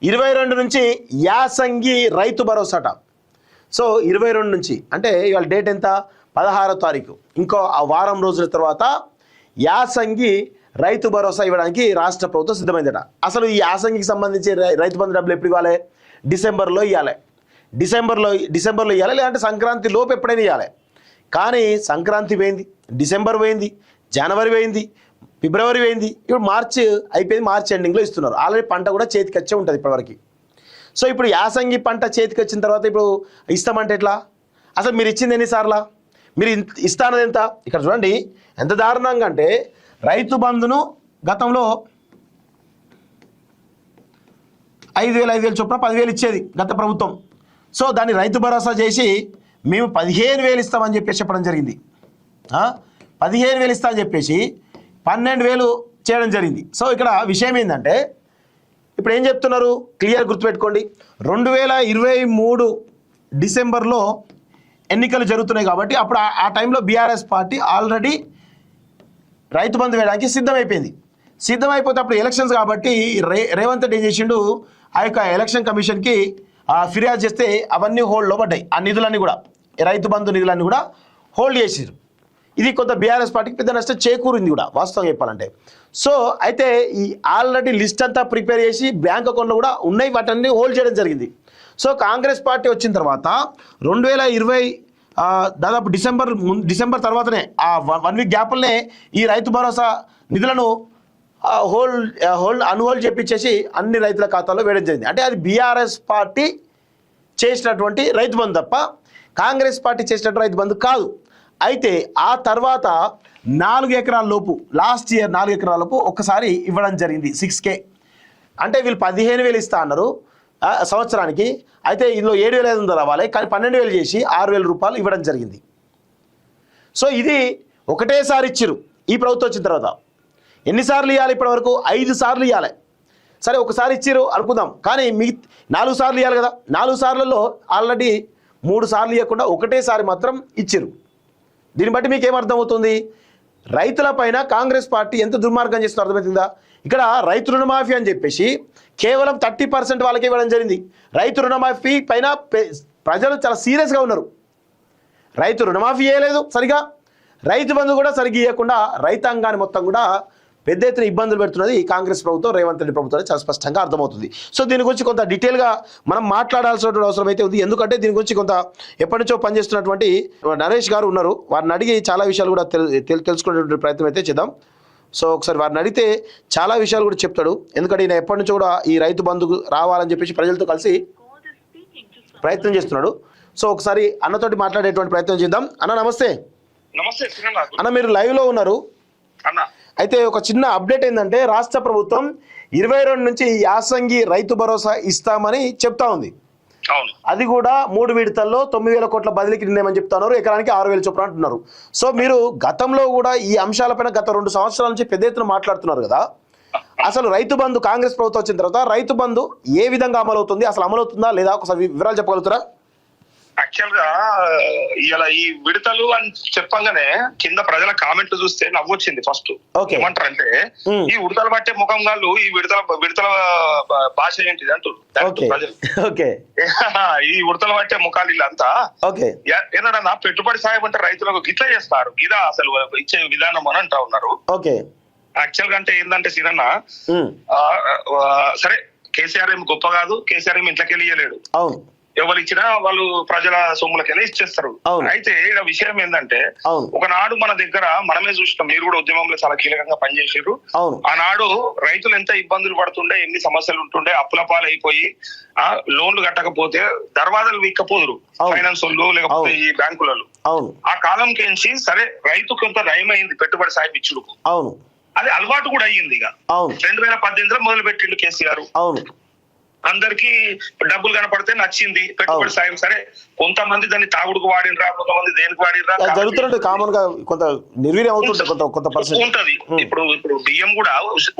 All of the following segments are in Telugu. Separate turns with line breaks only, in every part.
22 నుంచి యాసంగి రైతు భరోసాట. సో 22 నుంచి అంటే ఇవాళ డేట్ ఎంత, 16వ తారీఖు. ఇంకో ఆ వారం రోజుల తర్వాత యాసంగి రైతు భరోసా ఇవ్వడానికి రాష్ట్ర ప్రభుత్వం సిద్ధమైందట. అసలు ఈ యాసంగికి సంబంధించి రైతు బంధు డబ్బులు ఎప్పుడు ఇవ్వాలి? డిసెంబర్లో ఇవ్వాలి. డిసెంబర్లో ఇవ్వాలి, లేదంటే సంక్రాంతి లోపు ఎప్పుడైనా ఇవ్వాలి. కానీ సంక్రాంతి పోయింది, డిసెంబర్ పోయింది, జనవరి పోయింది, ఫిబ్రవరి పోయింది, ఇప్పుడు మార్చి అయిపోయింది. మార్చి ఎండింగ్లో ఇస్తున్నారు. ఆల్రెడీ పంట కూడా చేతికి వచ్చే ఉంటుంది ఇప్పటివరకు. సో ఇప్పుడు యాసంగి పంట చేతికి వచ్చిన తర్వాత ఇప్పుడు ఇస్తామంటే ఎట్లా? అసలు మీరు ఇచ్చింది ఎన్నిసార్లా? మీరు ఇస్తానది ఎంత? ఇక్కడ చూడండి ఎంత దారుణంగా అంటే, రైతు బంధును గతంలో 5,000 చొప్పున 10,000 ఇచ్చేది గత ప్రభుత్వం. సో దాన్ని రైతు భరోసా చేసి మేము 15,000 ఇస్తామని చెప్పేసి చెప్పడం జరిగింది. 15,000 ఇస్తామని చెప్పేసి 12,000 చేయడం జరిగింది. సో ఇక్కడ విషయం ఏంటంటే, ఇప్పుడు ఏం చెప్తున్నారు క్లియర్ గుర్తుపెట్టుకోండి. 2023 డిసెంబర్లో ఎన్నికలు జరుగుతున్నాయి కాబట్టి అప్పుడు ఆ టైంలో BRS party already Rythu Bandhu వేయడానికి సిద్ధమైపోతే అప్పుడు ఎలక్షన్స్ కాబట్టి రేవంత్ రెడ్డి ఏం చేసిండు, ఆ యొక్క ఎలక్షన్ కమిషన్కి ఫిర్యాదు చేస్తే అవన్నీ హోల్డ్లో పడ్డాయి. ఆ నిధులన్నీ కూడా, రైతు బంధు నిధులన్నీ కూడా హోల్డ్ చేసారు. ఇది కొంత బీఆర్ఎస్ పార్టీకి పెద్ద నష్టం చేకూరింది కూడా వాస్తవం చెప్పాలంటే. సో అయితే ఈ ఆల్రెడీ లిస్ట్ అంతా ప్రిపేర్ చేసి బ్యాంక్ అకౌంట్లో కూడా ఉన్నాయి, వాటన్ని హోల్డ్ చేయడం జరిగింది. సో కాంగ్రెస్ పార్టీ వచ్చిన తర్వాత 2020 దాదాపు డిసెంబర్ తర్వాతనే ఆ 1 వీక్ గ్యాప్లనే ఈ రైతు భరోసా నిధులను అన్హోల్డ్ చేపించేసి అన్ని రైతుల ఖాతాలో వేయడం జరిగింది. అంటే అది బీఆర్ఎస్ పార్టీ చేసినటువంటి రైతు బంధు తప్ప కాంగ్రెస్ పార్టీ చేసినటువంటి రైతు బంధు కాదు. అయితే ఆ తర్వాత 4 ఎకరాల లోపు, లాస్ట్ ఇయర్ 4 ఎకరాల లోపు ఒక్కసారి ఇవ్వడం జరిగింది 6K. అంటే వీళ్ళు 15,000 ఇస్తా అన్నారు సంవత్సరానికి. అయితే ఇందులో 7,500 రావాలి, కానీ 12,000 చేసి 6,000 రూపాయలు ఇవ్వడం జరిగింది. సో ఇది ఒకటేసారి ఇచ్చిరు ఈ ప్రభుత్వం వచ్చిన తర్వాత. ఎన్నిసార్లు ఇవ్వాలి ఇప్పటి వరకు? 5 సార్లు ఇవ్వాలి. సరే ఒకసారి ఇచ్చిరు అనుకుందాం, కానీ 4 సార్లు ఇవ్వాలి కదా. 4 సార్లలో ఆల్రెడీ 3 సార్లు ఇవ్వకుండా ఒకటేసారి మాత్రం ఇచ్చిరు. దీన్ని బట్టి మీకు ఏమర్థమవుతుంది? రైతుల పైన కాంగ్రెస్ పార్టీ ఎంత దుర్మార్గం చేస్తుందో అర్థమవుతుందా? ఇక్కడ రైతు రుణమాఫీ అని చెప్పేసి కేవలం 30% వాళ్ళకి ఇవ్వడం జరిగింది. రైతు రుణమాఫీ పైన ప్రజలు చాలా సీరియస్గా ఉన్నారు. రైతు రుణమాఫీ చేయలేదు సరిగా, రైతు బంధు కూడా సరిగ్గా ఇవ్వకుండా రైతాంగాన్ని మొత్తం కూడా పెద్ద ఎత్తున ఇబ్బందులు పెడుతున్నది ఈ కాంగ్రెస్ ప్రభుత్వం, రేవంత్ రెడ్డి ప్రభుత్వం చాలా స్పష్టంగా అర్థమవుతుంది. సో దీని గురించి కొంత డీటెయిల్గా మనం మాట్లాడాల్సినటువంటి అవసరం అయితే ఉంది. ఎందుకంటే దీని గురించి కొంత ఎప్పటి నుంచో పనిచేస్తున్నటువంటి నరేష్ గారు ఉన్నారు. వారిని అడిగి చాలా విషయాలు కూడా తెలుసుకునేటువంటి ప్రయత్నం అయితే చేద్దాం. సో ఒకసారి వారిని అడిగితే చాలా విషయాలు కూడా చెప్తాడు. ఎందుకంటే ఈయన ఎప్పటి నుంచో కూడా ఈ రైతు బంధుకు రావాలని చెప్పేసి ప్రజలతో కలిసి ప్రయత్నం చేస్తున్నాడు. సో ఒకసారి అన్నతోటి మాట్లాడేటువంటి ప్రయత్నం చేద్దాం. అన్న నమస్తే.
నమస్తే
అన్న, మీరు లైవ్లో ఉన్నారు. అయితే ఒక చిన్న అప్డేట్ ఏంటంటే, రాష్ట్ర ప్రభుత్వం 22 నుంచి యాసంగి రైతు భరోసా ఇస్తామని చెప్తా ఉంది. అది కూడా 3 విడతల్లో 9,000 కోట్ల బదిలీకి నిర్ణయం చెప్తున్నారు. ఎకరానికి 6,000 చొప్పున అంటున్నారు. సో మీరు గతంలో కూడా ఈ అంశాలపైన గత 2 సంవత్సరాల నుంచి పెద్ద ఎత్తున మాట్లాడుతున్నారు కదా. అసలు రైతు బంధు కాంగ్రెస్ ప్రభుత్వం వచ్చిన తర్వాత రైతు బంధు ఏ విధంగా అమలవుతుంది, అసలు అమలవుతుందా లేదా, ఒకసారి వివరాలు చెప్పగలుగుతారా?
యాక్చువల్ గా ఇలా ఈ విడతలు అని చెప్పంగానే కింద ప్రజల కామెంట్లు చూస్తే నవ్వొచ్చింది. ఫస్ట్ ఏమంటారంటే, ఈ ఉడతలు పట్టే ముఖం గాళ్ళు ఈ విడతల భాష ఏంటిది అంటారు ప్రజలు. ఈ ఉడతలు పట్టే ముఖాలు వీళ్ళంతా ఏదన్నా పెట్టుబడి సాయం అంటే రైతులకు గిట్లా చేస్తారు, ఇదా అసలు ఇచ్చే విధానం అని అంటా ఉన్నారు. యాక్చువల్ గా అంటే ఏంటంటే సీనన్న, సరే కేసీఆర్ ఏం గొప్ప కాదు, కేసీఆర్ ఏం ఇంట్లోకి వెళ్ళలేడు, ఎవరు ఇచ్చినా వాళ్ళు ప్రజల సొమ్ములకెళ్ళి ఇచ్చేస్తారు. అయితే ఇక్కడ విషయం ఏంటంటే, ఒకనాడు మన దగ్గర మనమే చూసినాం, మీరు కూడా ఉద్యమంలో చాలా కీలకంగా పనిచేసారు. ఆనాడు రైతులు ఎంత ఇబ్బందులు పడుతుండే, ఎన్ని సమస్యలు ఉంటుండే, అప్పుల పాలైపోయి లోన్లు కట్టకపోతే దర్వాజాలు వీక్కపోదురు ఫైనాన్స్ వాళ్ళు, లేకపోతే ఈ బ్యాంకులలో. ఆ కాలం కేంచి సరే రైతు కొంత నయమైంది పెట్టుబడి సాయం ఇచ్చుడుకు, అది అలవాటు కూడా అయ్యింది. ఇక 2018లో మొదలు పెట్టిండు కేసీఆర్. అందరికి డబ్బులు కనపడితే నచ్చింది పెట్టుబడి సాయం. సరే కొంతమంది దాన్ని తాగుడుకు వాడినరా, కొంతమంది దేనికి వాడినరా
జరుగుతుంటే కామన్ గా కొంత నిర్వీర్యం ఉంటది.
ఇప్పుడు బియ్యం కూడా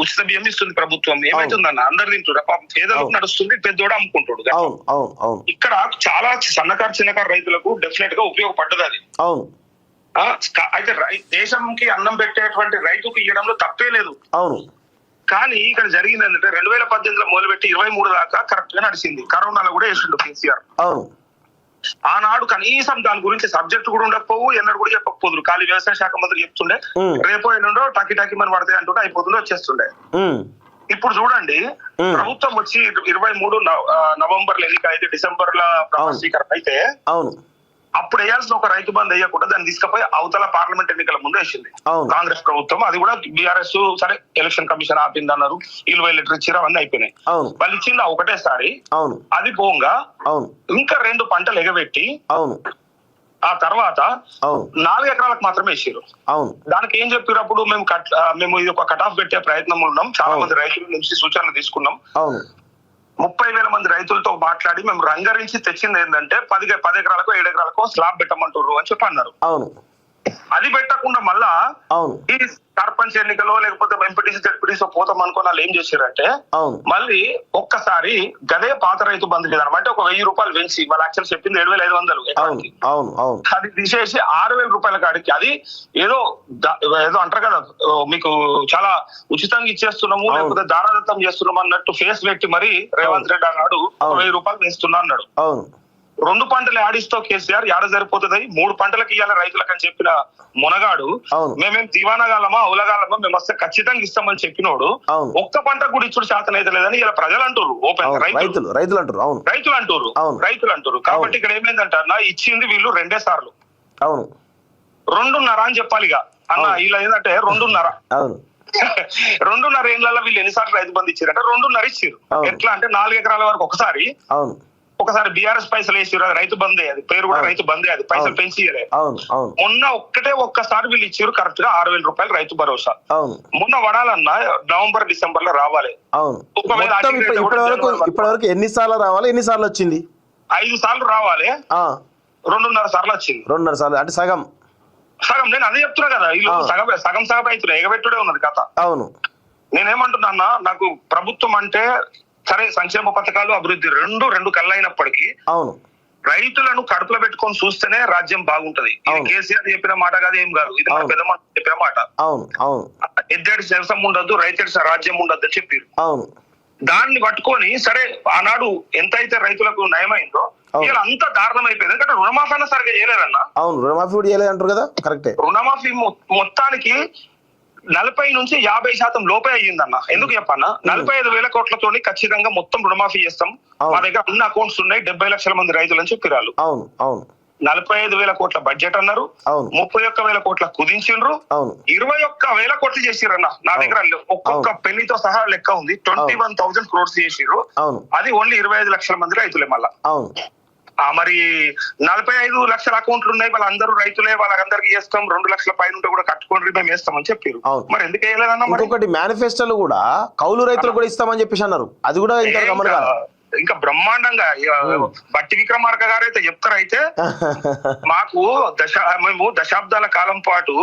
ఉచిత బియ్యం ఇస్తుంది ప్రభుత్వం. ఏమైతుందన్న, అందరు తింటున్నారు, పేదలకు నడుస్తుంది, పెద్దోడు అమ్ముకుంటాడు. ఇక్కడ చాలా సన్నకారు చిన్నకారు రైతులకు డెఫినెట్ గా ఉపయోగపడ్డది అది. అయితే దేశంకి అన్నం పెట్టేటువంటి రైతుకు ఇవ్వడంలో తప్పే లేదు. కానీ ఇక్కడ జరిగింది ఏంటంటే 2018లో మొదలుపెట్టి 23 దాకా కరెక్ట్ గా నడిచింది. కరోనాలో కూడా వేసిండు కేసీఆర్. ఆనాడు కనీసం దాని గురించి సబ్జెక్ట్ కూడా ఉండకపోవు, ఎన్నడూ కూడా చెప్పకపోదురు. ఖాళీ వ్యవసాయ శాఖ మంత్రి చెప్తుండే, రేపో ఎన్నుండో టకి మన పడతాయి అంటుంటే అయిపోతుండే, వచ్చేస్తుండే. ఇప్పుడు చూడండి, ప్రభుత్వం వచ్చి 23 నవంబర్ ఎన్నిక అయితే డిసెంబర్ లో ప్రమాణ స్వీకారం అయితే అప్పుడు వేయాల్సిన ఒక రైతు బంధు వేయకుండా దాన్ని తీసుకుపోయి అవతల పార్లమెంట్ ఎన్నికల ముందు వేసింది కాంగ్రెస్ ప్రభుత్వం. అది కూడా బీఆర్ఎస్ సరే ఎలక్షన్ కమిషన్ ఆపింది అన్నారు, 20 లీటర్ ఇచ్చారు, అవన్నీ అయిపోయినాయి. వాళ్ళు ఇచ్చింది ఒకటేసారి. అది పోగా ఇంకా 2 పంటలు ఎగబెట్టి ఆ తర్వాత 4 ఎకరాలకు మాత్రమే వేసారు. దానికి ఏం చెప్పారు అప్పుడు, మేము ఇది ఒక కట్ ఆఫ్ పెట్టే ప్రయత్నం ఉన్నాం, చాలా మంది రైతుల నుంచి సూచనలు తీసుకున్నాం, 30,000 మంది రైతులతో మాట్లాడి మేము రంగరించి తెచ్చింది ఏంటంటే 10 ఎకరాలకు 7 ఎకరాలకు స్లాబ్ పెట్టమంటారు అని చెప్పి అన్నారు. అది పెట్టకుండా మళ్ళా ఈ సర్పంచ్ ఎన్నికలో లేకపోతే ఎంపీటీసీ జడ్పీటీసీ పోతాం అనుకుని వాళ్ళు ఏం చేశారంటే మళ్ళీ ఒక్కసారి గదే పాత రైతు బంధు విధానం అంటే ఒక 1000 రూపాయలు పెంచి వాళ్ళు యాక్చువల్ చెప్పింది 7,500 అది తీసేసి 6,000 రూపాయల కాడికి, అది ఏదో అంటారు కదా మీకు చాలా ఉచితంగా ఇచ్చేస్తున్నాము లేకపోతే దారాదత్తం చేస్తున్నాము అన్నట్టు ఫేస్ పెట్టి మరి రేవంత్ రెడ్డి అన్నాడు 1000 రూపాయలు వేస్తున్నా అన్నాడు. 2 పంటలు ఆడిస్తో కేసీఆర్ ఏడ సరిపోతుంది, 3 పంటలకు ఇవ్వాలి రైతులకు అని చెప్పిన మునగాడు, మేమేం దివానగాలమా ఉలగాలమా మేము వస్తే ఖచ్చితంగా ఇస్తామని చెప్పినోడు ఒక్క పంట కూడా ఇచ్చుడు శాతం అయితే లేదని ఇలా ప్రజలు అంటారు, ఓపెన్ రైతులు అంటారు. కాబట్టి ఇక్కడ ఏమైందంట అన్న, ఇచ్చింది వీళ్ళు 2 సార్లు 2.5 అని చెప్పాలి. ఇక అన్న ఇలా ఏంటంటే 2.5 ఏళ్ళలో వీళ్ళు ఎన్నిసార్లు రైతు బంధు ఇచ్చారంటే 2.5 ఇచ్చారు. ఎట్లా అంటే 4 ఎకరాల వరకు ఒకసారి బీఆర్ఎస్ పైసలు వేసారు, అది రైతు బందే, అది పేరు కూడా రైతు బందే, అది పైసలు పెంచి మొన్న ఒక్కసారి వీళ్ళు ఇచ్చారు కరెక్ట్ గా 6,000 రూపాయలు రైతు భరోసా. మొన్న వడాలన్నా నవంబర్ డిసెంబర్ లో రావాలి.
ఇప్పటి వరకు ఎన్నిసార్లు రావాలి, ఎన్నిసార్లు వచ్చింది?
5 సార్లు రావాలి, 2.5 సార్లు వచ్చింది.
2.5 సార్లు అంటే సగం.
నేను అదే చెప్తున్నా కదా, వీళ్ళు సగం రైతులు ఎగబెట్టుడే ఉన్నది కథ. నేనేమంటున్నా, నాకు ప్రభుత్వం అంటే సరే సంక్షేమ పథకాలు అభివృద్ధి రెండు కళ్ళైనప్పటికీ రైతులను కడుపులో పెట్టుకొని చూస్తేనే రాజ్యం బాగుంటది. ఇది కేసీఆర్ చెప్పిన మాట కాదు, ఏం కాదు, ఇది మన పెద్ద చెప్పిన మాట. ఎద్దడి వ్యవసాయం ఉండద్దు, రైతు రాజ్యం ఉండద్దు అని చెప్పారు. దాన్ని పట్టుకొని సరే ఆనాడు ఎంతైతే రైతులకు నయమైందో ఇలా అంతా దారుణం అయిపోయింది. ఎందుకంటే రుణమాఫీ అన్న సరిగ్గా చేయలేదన్నా.
రుణమాఫీ కూడా చేయలేదంటారు కదా. కరెక్టే,
రుణమాఫీ మొత్తానికి 40 నుంచి 50% లోపే అయ్యిందన్న. ఎందుకు చెప్పన్నా, 45,000 కోట్లతో ఖచ్చితంగా మొత్తం రుణమాఫీ చేస్తాం, మా దగ్గర అన్ని అకౌంట్స్ ఉన్నాయి, 70 లక్షల మంది రైతులని చెప్పిరాలు. 45,000 కోట్ల బడ్జెట్ అన్నారు, 31,000 కోట్ల కుదించిండ్రు, 21,000 కోట్లు చేసిరన్న. నా దగ్గర ఒక్కొక్క పెళ్లితో సహా లెక్క ఉంది, 21,000 crores చేసిర్రు. అది ఓన్లీ 25 లక్షల మంది రైతులే. మళ్ళా మరి 45 లక్షల అకౌంట్లు ఉన్నాయి, వాళ్ళందరూ రైతులే, వాళ్ళందరికీ వేస్తాం, 2 లక్షల పైన ఉంటే కూడా కట్టుకోండి మేము వేస్తామని చెప్పారు. మరి ఎందుకు వేయలేదన్నా?
ఇంకొకటి మేనిఫెస్టోలో కూడా కౌలు రైతులు కూడా ఇస్తామని చెప్పేసి అన్నారు, అది కూడా
ఇంకా బ్రహ్మాండంగా బట్టి విక్రమార్క గారు అయితే చెప్తారైతే మేము దశాబ్దాల కాలం పాటు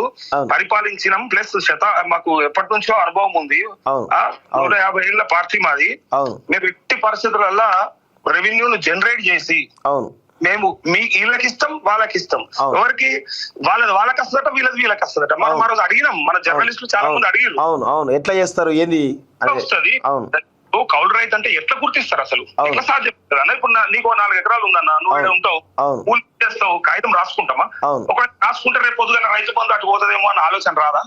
పరిపాలించినాం, ప్లస్ మాకు ఎప్పటి నుంచో అనుభవం ఉంది, 150 ఏళ్ల పార్టీ మాది, మేము ఎట్టి పరిస్థితులలో రెవెన్యూను జనరేట్ చేసి మేము వీళ్ళకి ఇస్తాం వాళ్ళకి ఇస్తాం, ఎవరికి వాళ్ళకి వస్తుందట వీళ్ళకి వస్తుందట. మనం ఆ రోజు అడిగినాం, మన జర్నలిస్టులు చాలా మంది అడిగారు
ఎట్లా చేస్తారు ఏంది
వస్తుంది కౌలు రైతు అంటే ఎట్లా గుర్తిస్తారు అసలు, ఎట్లా సాధ్యం అన్న? ఇప్పుడు నీకు 4 ఎకరాలు ఉందన్న, నువ్వు ఉంటావు, కూలి చేస్తావు, కాగితం రాసుకుంటామా? ఒకవేళ రాసుకుంటే రేపు పొద్దుగా రైతు బంధు అటు పోతుందేమో అన్న ఆలోచన రాదా?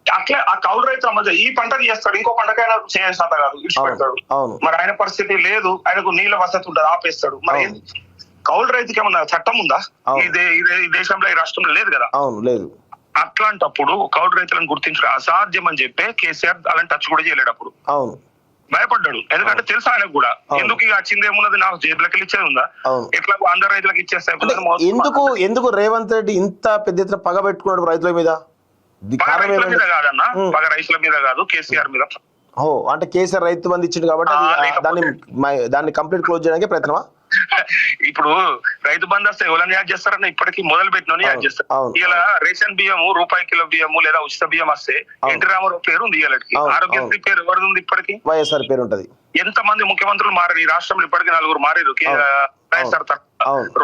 అట్లే ఆ కౌలు రైతుల మధ్య ఈ పంట చేస్తాడు, ఇంకో పంటకైనా చేసేంత కాదు, ఇచ్చిపెడతాడు. మరి ఆయన పరిస్థితి లేదు, ఆయనకు నీళ్ళ వసతి ఉంటుంది, ఆపేస్తాడు. మరి కౌలు రైతుకి ఏమన్నా చట్టం ఉందా? ఈ దేశంలో ఈ రాష్ట్రంలో లేదు కదా.
లేదు.
అట్లాంటప్పుడు కౌలు రైతులను గుర్తించడం అసాధ్యం అని చెప్పి కేసీఆర్ అలాంటి టచ్ కూడా చేయలేడు. అప్పుడు భయపడ్డాడు, ఎందుకంటే తెలుసు ఆయనకు కూడా. ఎందుకు ఇక వచ్చింది ఏమున్నది, నాకు జేబులకి ఇచ్చేది ఉందా, ఎట్లా అందరు రైతులకు ఇచ్చేస్తాయి.
ఎందుకు రేవంత్ రెడ్డి ఇంత పెద్ద ఎత్తున పగ పెట్టుకున్నాడు రైతుల మీద?
రైతుల మీద కాదన్న, పగ రైతుల మీద కాదు, కేసీఆర్ మీద.
అంటే కేసీఆర్ రైతు బంధు ఇచ్చింది కాబట్టి దాన్ని కంప్లీట్ క్లోజ్ చేయడానికి ప్రయత్నమా?
ఇప్పుడు రైతు బంధు వస్తే ఎవరైనా యాడ్ చేస్తారన్న, ఇప్పటికీ మొదలు పెట్టిన యాడ్ చేస్తారు. ఇలా రేషన్ బియ్యము, రూపాయి కిలో బియ్యము లేదా ఉచిత బియ్యం వస్తే ఎన్టీ రామారావు పేరు ఉంది, ఇవాళకి ఆరోగ్యశ్రీ పేరు ఎవరిది ఉంది? ఇప్పటికీ
వైఎస్ఆర్ పేరు ఉంటది.
ఎంత మంది ముఖ్యమంత్రులు మారారు ఈ రాష్ట్రంలో, ఇప్పటికీ 4 మారారు. వైఎస్ఆర్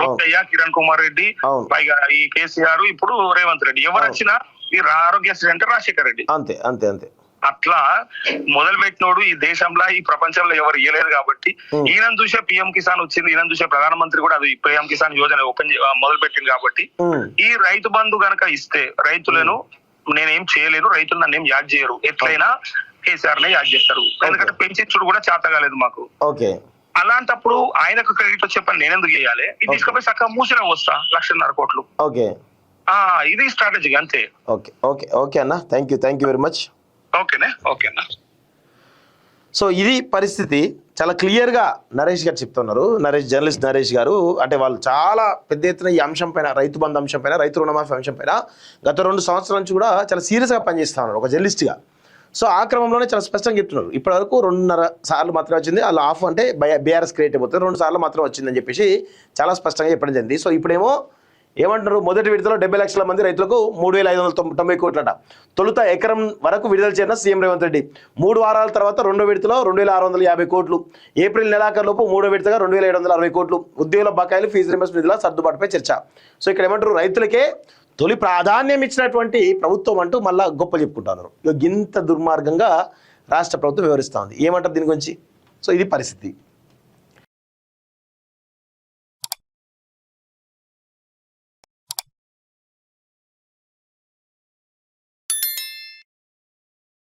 రోడ్డయ్య, కిరణ్ కుమార్ రెడ్డి, పైగా ఈ కేసీఆర్, ఇప్పుడు రేవంత్ రెడ్డి. ఎవరు వచ్చినా ఈ ఆరోగ్యశ్రీ అంటే రాజశేఖర్ రెడ్డి.
అంతే.
అట్లా మొదలు పెట్టినోడు ఈ దేశంలో ఈ ప్రపంచంలో ఎవరు ఇయ్యలేరు కాబట్టి ఈయన చూసే పిఎం కిసాన్ వచ్చింది, ఈయన చూసే ప్రధానమంత్రి కూడా అది పిఎం కిసాన్ యోజన మొదలు పెట్టింది కాబట్టి ఈ రైతు బంధు గనక ఇస్తే రైతులను నేనేం చేయలేను, రైతులు నన్ను ఏం యాడ్ చేయరు, ఎట్లయినా కేసీఆర్ నే యాడ్ చేస్తారు. ఎందుకంటే పెంచుడు కూడా చేత కాలేదు మాకు. అలాంటప్పుడు ఆయనకు క్రెడిట్ వచ్చే పని నేనెందుకు చేయాలి? ఇది తీసుకుపోయి చక్కగా మూసినా వస్తా 1,50,000 కోట్లు. ఇది స్ట్రాటజీ అంతే.
ఓకే అన్న, థ్యాంక్ యూ వెరీ మచ్.
ఓకేనా? ఓకే అన్న.
సో ఇది పరిస్థితి చాలా క్లియర్గా నరేష్ గారు చెప్తున్నారు. జర్నలిస్ట్ నరేష్ గారు అంటే వాళ్ళు చాలా పెద్ద ఎత్తున ఈ అంశం పైన, రైతు బంధు అంశం పైన, రైతు రుణమాఫీ అంశం పైన గత 2 సంవత్సరాల నుంచి కూడా చాలా సీరియస్గా పనిచేస్తా ఉన్నారు ఒక జర్నలిస్ట్గా. సో ఆ క్రమంలోనే చాలా స్పష్టంగా చెప్తున్నారు. ఇప్పటివరకు 2.5 సార్లు మాత్రమే వచ్చింది, అలా ఆఫ్ అంటే బీఆర్ఎస్ క్రియేట్ అయిపోతుంది, 2 సార్లు మాత్రం వచ్చిందని చెప్పేసి చాలా స్పష్టంగా చెప్పడం జరిగింది. సో ఇప్పుడేమో ఏమంటున్నారు, మొదటి విడతలో 70 లక్షల మంది రైతులకు 3,590 కోట్లట. తొలుత ఎకరం వరకు విడుదల చేసిన సీఎం రేవంత్ రెడ్డి. 3 వారాల తర్వాత 2వ విడతలో 2,650 కోట్లు. ఏప్రిల్ నెలాఖరులోపు 3వ విడతగా 2,760 కోట్లు. ఉద్యోగుల బకాయిలు, ఫీజు రింబర్స్మెంట్ నిధుల సర్దుబాటుపై చర్చ. సో ఇక్కడ ఏమంటారు, రైతులకే తొలి ప్రాధాన్యం ఇచ్చినటువంటి ప్రభుత్వం అంటూ మళ్ళా గొప్ప చెప్పుకుంటున్నారు. ఇంత దుర్మార్గంగా రాష్ట్ర ప్రభుత్వం వివరిస్తూ ఉంది. ఏమంటారు దీని గురించి? సో ఇది పరిస్థితి.